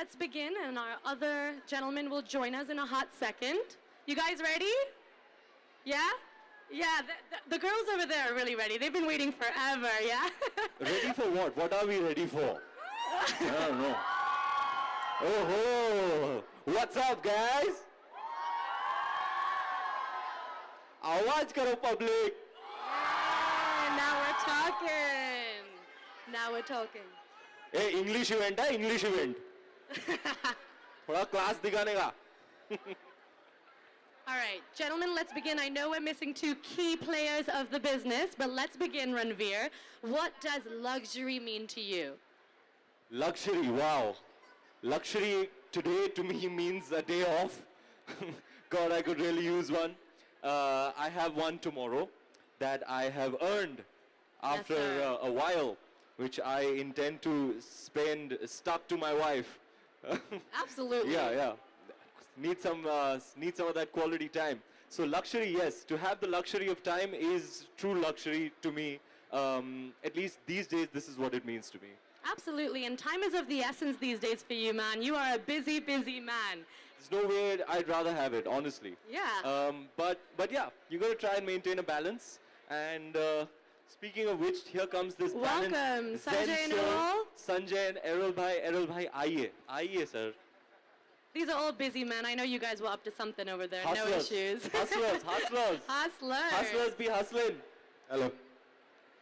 let's begin, and our other gentlemen will join us in a hot second. You guys ready? Yeah? Yeah, the girls over there are really ready. They've been waiting forever, yeah? Ready for what? What are we ready for? I don't know. Oh, what's up, guys? आवाज करो public. Yeah, now we're talking. Now we're talking. Hey, English event है, English event. थोड़ा class दिखाने का. All right, gentlemen, let's begin. I know we're missing two key players of the business, but let's begin, Ranveer. What does luxury mean to you? Luxury, wow. Luxury today to me means a day off. God, I could really use one. I have one tomorrow that I have earned after a while, which I intend to spend stuck to my wife. Absolutely. Yeah. Need some of that quality time. So luxury, yes. To have the luxury of time is true luxury to me. At least these days, this is what it means to me. Absolutely, and time is of the essence these days for you, man. You are a busy, busy man. There's no way I'd rather have it, honestly. Yeah. But yeah, you got to try and maintain a balance. And speaking of which, here comes this balance. Welcome, Sanjay and Errol. Sanjay and Errol bhai, आइए, sir. These are all busy men. I know you guys were up to something over there. Hustlers. No issues. Hustlers. Hustlers be hustling. Hello.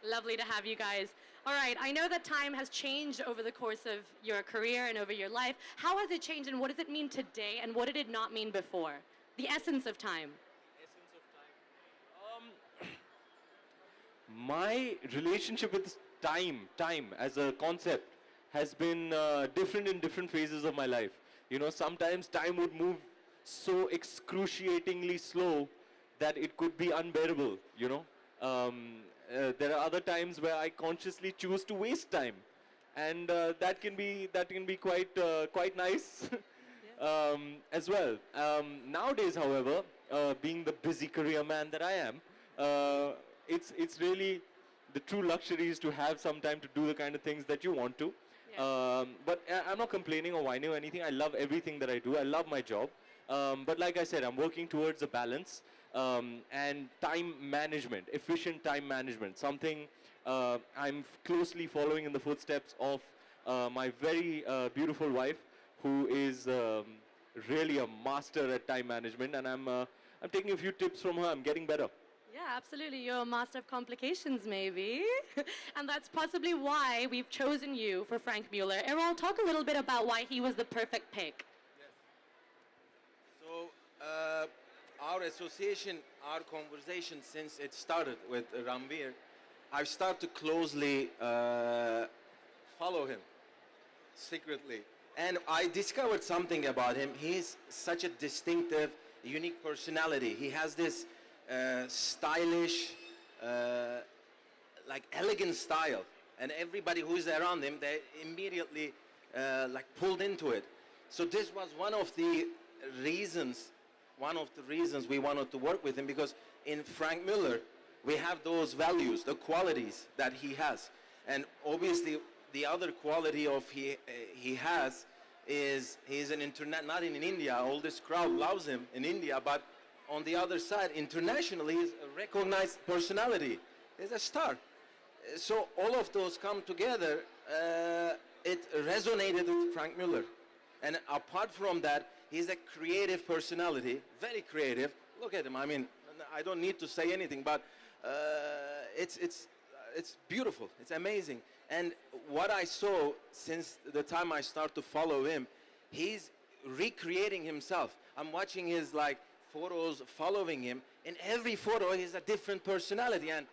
Lovely to have you guys. All right, I know that time has changed over the course of your career and over your life. How has it changed, and what does it mean today, and what did it not mean before? The essence of time. Essence of time. My relationship with time as a concept has been different in different phases of my life. You know, sometimes time would move so excruciatingly slow that it could be unbearable, you know. There are other times where I consciously choose to waste time, and that can be quite nice as well. Nowadays, however, being the busy career man that I am, it's really the true luxury is to have some time to do the kind of things that you want to. Yeah. But I'm not complaining or whining or anything. I love everything that I do. I love my job. But like I said, I'm working towards a balance and time management, efficient time management, something I'm closely following in the footsteps of my very beautiful wife, who is really a master at time management, and I'm taking a few tips from her. I'm getting better. Yeah, absolutely. You're a master of complications, maybe. And that's possibly why we've chosen you for Frank Mueller. Errol, talk a little bit about why he was the perfect pick. Yes. So, our association, our conversation since it started with Ranveer, I've started to closely follow him secretly. And I discovered something about him. He's such a distinctive, unique personality. He has this stylish, like elegant style, and everybody who's around him, they immediately like pulled into it. So this was one of the reasons we wanted to work with him, because in Frank Mueller we have those values, the qualities that he has, and obviously the other quality of he has is he's an internet, not in India, all this crowd loves him in India, but on the other side, internationally, he's a recognized personality. He's a star. So all of those come together. It resonated with Frank Mueller. And apart from that, he's a creative personality, very creative. Look at him. I mean, I don't need to say anything, but it's beautiful. It's amazing. And what I saw since the time I started to follow him, he's recreating himself. I'm watching his photos following him. In every photo he's a different personality, and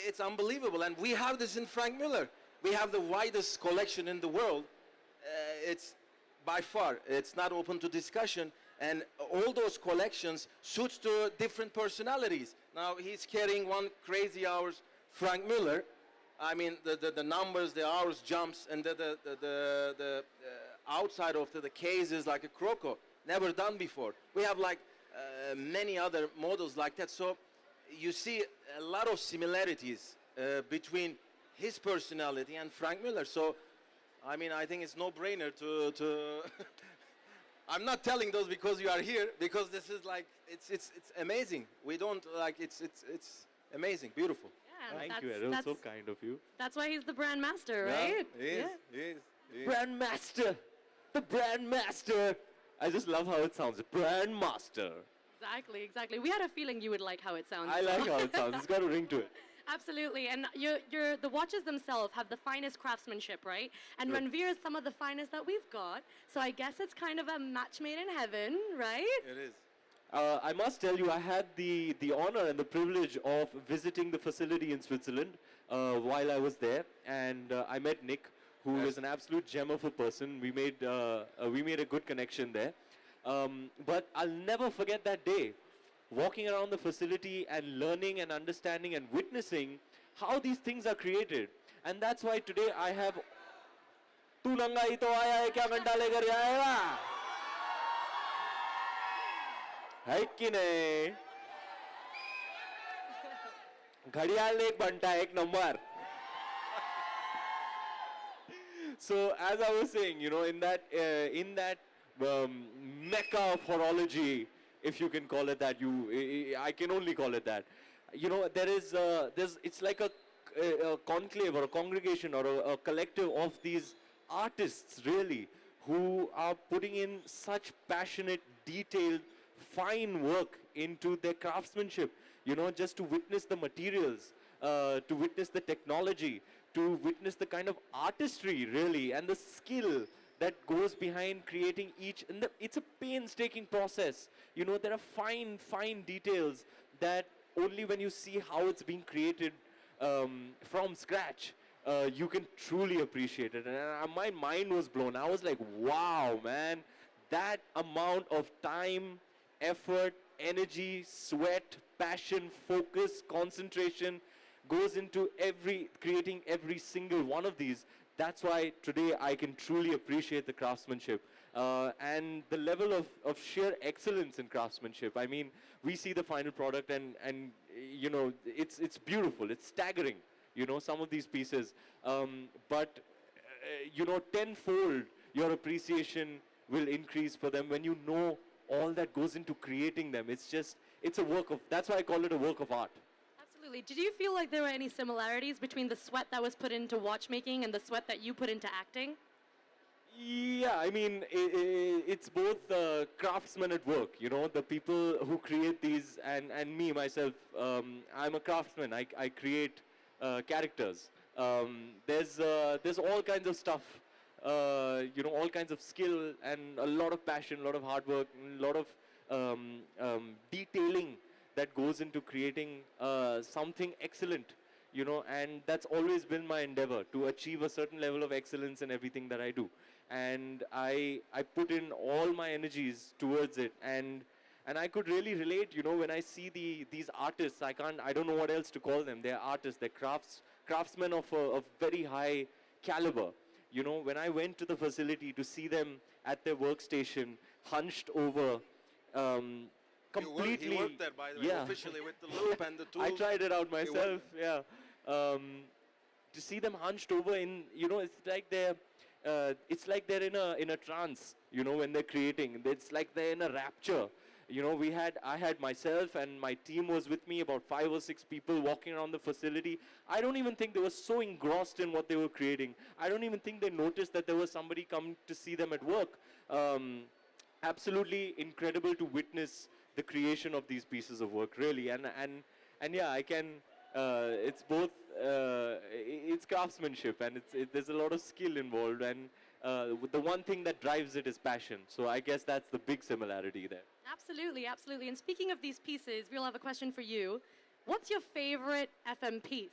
it's unbelievable. And we have this in Frank Mueller. We have the widest collection in the world. It's by far, it's not open to discussion, and all those collections suits to different personalities. Now he's carrying one crazy hours Frank Mueller. I mean, the numbers, the hours jumps, and the outside of the case is like a croco, never done before. We have many other models like that. So you see a lot of similarities between his personality and Frank Mueller. So I mean, I think it's no-brainer to I'm not telling those because you are here, because this is like, it's amazing. We don't, like, it's amazing, beautiful. Yeah, Thank you, Errol. So kind of you. That's why he's the brand master, right? Yeah, he is. Brand master. The brand master. I just love how it sounds. Brand master. Exactly, exactly. We had a feeling you would like how it sounds. I like how it sounds. It's got a ring to it. Absolutely, and the watches themselves have the finest craftsmanship, right? And Right. Ranveer is some of the finest that we've got, so I guess it's kind of a match made in heaven, right? It is. I must tell you, I had the honor and the privilege of visiting the facility in Switzerland while I was there, and I met Nick, who Yes. is an absolute gem of a person. We made a good connection there. But I'll never forget that day, walking around the facility and learning and understanding and witnessing how these things are created. And that's why today I have. तू नंगा ही तो आया है, क्या घंटा लेकर आएगा? है कि नहीं? घड़ियाल एक घंटा एक number. So as I was saying, you know, in that mecca of horology, if you can call it that, I can only call it that. You know, it's like a conclave or a congregation or a collective of these artists, really, who are putting in such passionate, detailed, fine work into their craftsmanship. You know, just to witness the materials, to witness the technology, to witness the kind of artistry, really, and the skill that goes behind creating each. And it's a painstaking process. You know, there are fine details that only when you see how it's being created from scratch, you can truly appreciate it. And my mind was blown. I was like, wow, man, that amount of time, effort, energy, sweat, passion, focus, concentration goes into creating every single one of these. That's why today I can truly appreciate the craftsmanship and the level of sheer excellence in craftsmanship. I mean, we see the final product and you know, it's beautiful, it's staggering, you know, some of these pieces. But you know, tenfold your appreciation will increase for them when you know all that goes into creating them. It's a work of, that's why I call it a work of art. Absolutely. Did you feel like there were any similarities between the sweat that was put into watchmaking and the sweat that you put into acting? Yeah, I mean, it's both craftsmen at work, you know, the people who create these, and me, myself, I'm a craftsman. I create characters. There's all kinds of stuff, you know, all kinds of skill and a lot of passion, a lot of hard work, and a lot of detailing that goes into creating something excellent, you know, and that's always been my endeavor, to achieve a certain level of excellence in everything that I do. And I put in all my energies towards it, and I could really relate, you know, when I see these artists. I don't know what else to call them. They're artists, they're craftsmen of very high caliber. You know, when I went to the facility to see them at their workstation, hunched over, completely. He worked there, by the way, yeah. officially, with the loop and the tools. I tried it out myself, yeah. To see them hunched over in, you know, it's like they're in a trance, you know, when they're creating. It's like they're in a rapture. You know, I had myself and my team was with me, about 5 or 6 people walking around the facility. I don't even think they were so engrossed in what they were creating. I don't even think they noticed that there was somebody coming to see them at work. Absolutely incredible to witness the creation of these pieces of work, really. And yeah, I can, it's both, it's craftsmanship, and there's a lot of skill involved, and the one thing that drives it is passion. So I guess that's the big similarity there. Absolutely, absolutely. And speaking of these pieces, we'll have a question for you. What's your favorite FM piece?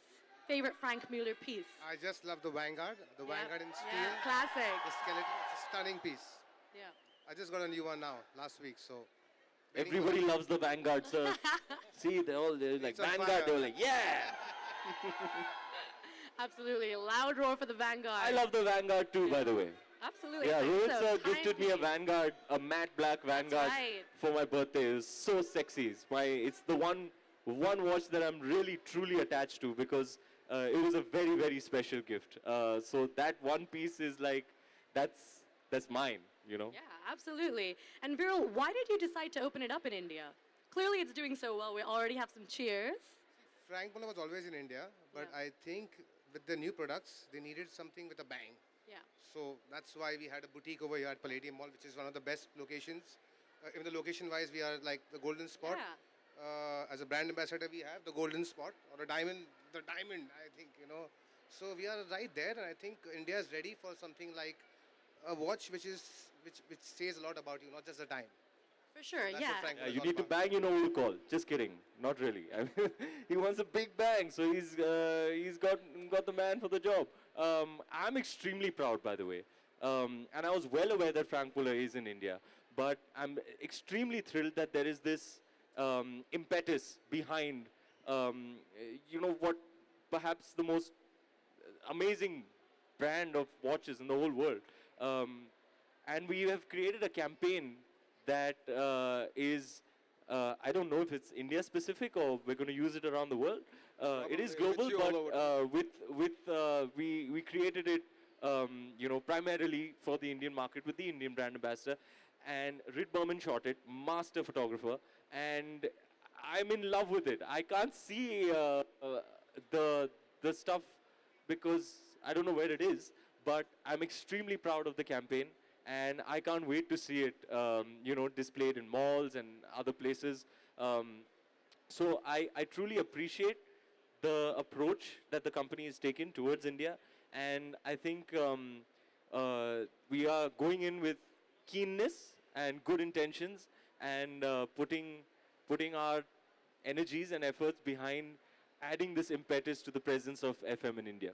Favorite Frank Mueller piece? I just love the Vanguard. The Vanguard in steel. Yeah, classic. The skeleton. It's a stunning piece. Yeah. I just got a new one now, last week, so. Everybody loves the Vanguard, sir. See, they're like, It's on Vanguard, fire. they're like, yeah! Absolutely. A loud roar for the Vanguard. I love the Vanguard too, by the way. Absolutely. Yeah, It's Rohit a sir gifted me a timepiece. Vanguard, a matte black Vanguard right. for my birthday. It was so sexy. It's the one watch that I'm really truly attached to, because it was a very, very special gift. So that one piece is like, that's mine, you know. Yeah, absolutely. And Viral, why did you decide to open it up in India? Clearly it's doing so well. We already have some cheers. Frank Muller was always in India, but Yeah. I think with the new products, they needed something with a bang. Yeah. So that's why we had a boutique over here at Palladium Mall, which is one of the best locations. Even the location-wise, we are like the golden spot. Yeah. As a brand ambassador, we have the golden spot or a diamond, the diamond, I think, you know. So we are right there, and I think India is ready for something like a watch which says a lot about you, not just the time. For sure, That's yeah. what Frank was You all need to about. bang, you know who to call. Just kidding. Not really. I mean, he wants a big bang, so he's got the man for the job. I'm extremely proud, by the way, and I was well aware that Frank Muller is in India, but I'm extremely thrilled that there is this impetus behind, you know, what perhaps the most amazing brand of watches in the whole world. And we have created a campaign that is, I don't know if it's India specific or we're going to use it around the world. It is global, Probably, with you all but we created it, you know, primarily for the Indian market with the Indian brand ambassador. And Rit Berman shot it, master photographer, and I'm in love with it. I can't see the stuff because I don't know where it is, but I'm extremely proud of the campaign, and I can't wait to see it, you know, displayed in malls and other places. So I truly appreciate the approach that the company has taken towards India, and I think we are going in with keenness and good intentions, and putting our energies and efforts behind adding this impetus to the presence of FM in India.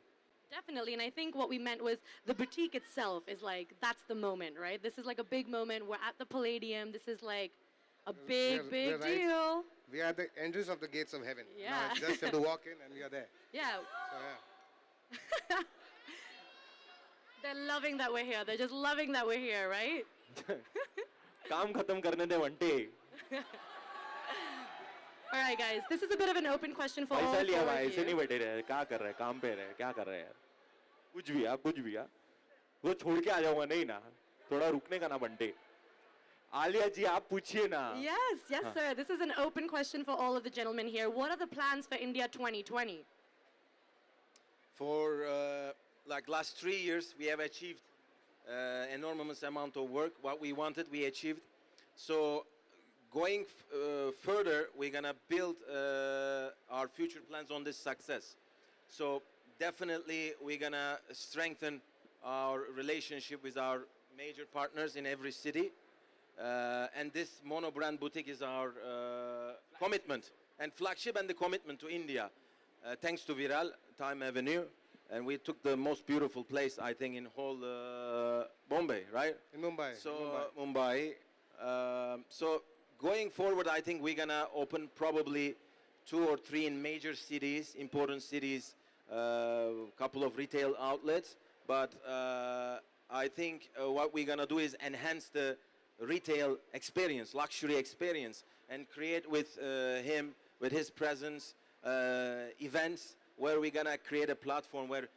Definitely, and I think what we meant was the boutique itself is like, that's the moment, right? This is like a big moment. We're at the Palladium. This is like a big, We're big right. deal. We are at the entrance of the gates of heaven. Now Yeah. it's just have to walk in and we are there. Yeah, So yeah. they're loving that we're here. They're just loving that we're here, right? काम खत्म करने दे वंटे. All right, guys, this is a bit of an open question for all पैसा लिया four भाई of ऐसे नहीं you. बैठे रहे क्या कर रहे हैं काम पे रहे क्या कर रहे हैं यार कुछ भी आप कुछ भी आप वो छोड़ के आ जाऊंगा नहीं ना थोड़ा रुकने का ना बंटे आलिया जी आप पूछिए ना Yes, yes, sir. This is an open question for all of the gentlemen here. What are the plans for India 2020? For like last 3 years, we have achieved enormous amount of work. What we wanted, we achieved. So going further, we're gonna build our future plans on this success. So definitely, we're gonna strengthen our relationship with our major partners in every city. And this mono brand boutique is our commitment and flagship and the commitment to India. Thanks to Viral, Time Avenue, and we took the most beautiful place, I think, in whole Bombay, right? In Mumbai. So Mumbai. Mumbai. So going forward, I think we're gonna open probably 2 or 3 in major cities, important cities, couple of retail outlets. But I think what we're gonna do is enhance the retail experience, luxury experience, and create with him, with his presence, events where we're gonna create a platform where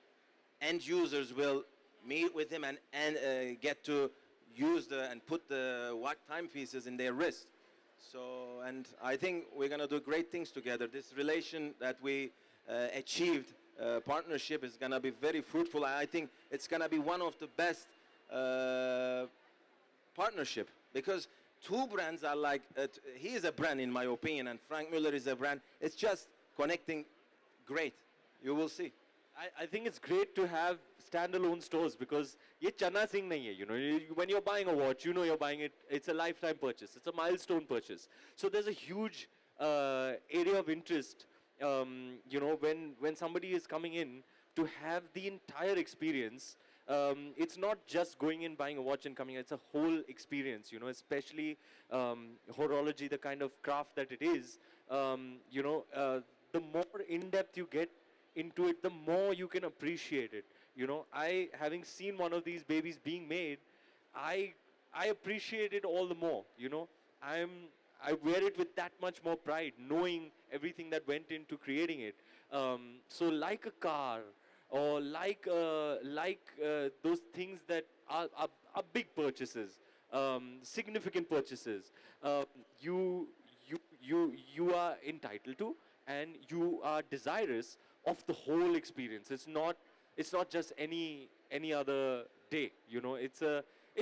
end users will meet with him and get to use and put the watch timepieces in their wrist. So, and I think we're gonna do great things together. This relation that we achieved, partnership, is gonna be very fruitful. I think it's gonna be one of the best partnership, because two brands are like, he is a brand in my opinion, and Frank Muller is a brand. It's just connecting great. You will see. I think it's great to have standalone stores because ये चना सिंह नहीं है, you know. When you're buying a watch, you know you're buying it. It's a lifetime purchase. It's a milestone purchase. So there's a huge area of interest, you know, when somebody is coming in to have the entire experience. It's not just going in, buying a watch and coming. It's a whole experience, you know, especially horology, the kind of craft that it is. You know, the more in-depth you get into it, the more you can appreciate it. You know, having seen one of these babies being made, I appreciate it all the more. You know, I wear it with that much more pride, knowing everything that went into creating it. So like a car, or like those things that are big purchases, significant purchases, um, you you are entitled to, and you are desirous of the whole experience. It's not just any other day. It's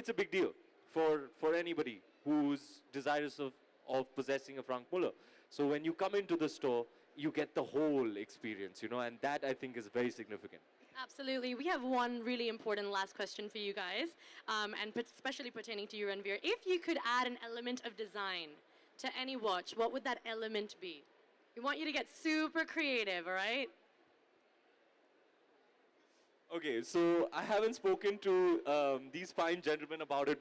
a big deal for anybody who's desirous of possessing a Frank Muller. So when you come into the store, you get the whole experience, and that I think is very significant. Absolutely. We have one really important last question for you guys, and especially pertaining to you, Ranveer. If you could add an element of design to any watch, what would that element be? We want you to get super creative, all right? Okay, so I haven't spoken to these fine gentlemen about it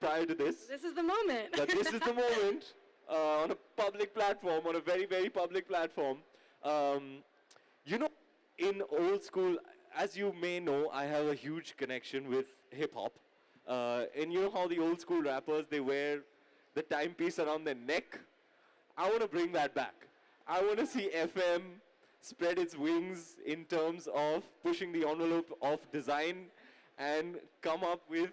prior to this, This is the moment. but this is the moment on a public platform, on a very, very public platform. Um, you know, in old school, as you may know, I have a huge connection with hip hop. And you know how the old school rappers, they wear the timepiece around their neck? I want to bring that back. I want to see FM spread its wings in terms of pushing the envelope of design and come up with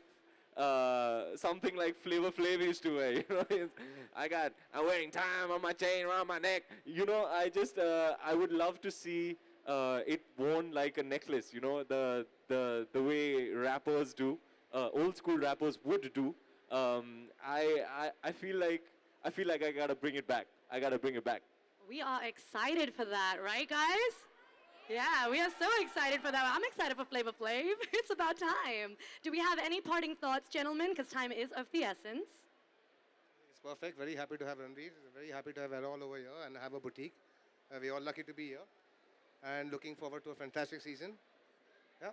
something like Flavor Flav used to wear. I'm wearing time on my chain around my neck. I would love to see it worn like a necklace. The way rappers do, old school rappers would do. I feel like I gotta bring it back. I gotta bring it back. We are excited for that, right, guys? Yeah, we are so excited for that. I'm excited for Flavor Flav. It's about time. Do we have any parting thoughts, gentlemen? Because time is of the essence. It's perfect. Very happy to have Ranveer. Very happy to have Errol over here and have a boutique. We're all lucky to be here and looking forward to a fantastic season. Yeah.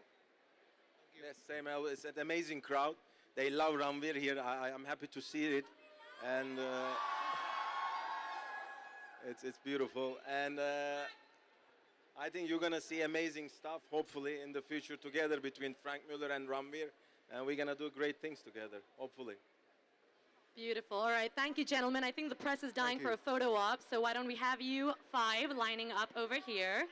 Yes, same. It's an amazing crowd. They love Ranveer here. I'm happy to see it, and it's beautiful. And I think you're gonna see amazing stuff. Hopefully, in the future, together between Frank Muller and Ranveer, and we're gonna do great things together. Hopefully. Beautiful. All right. Thank you, gentlemen. I think the press is dying for a photo op, so why don't we have you five lining up over here?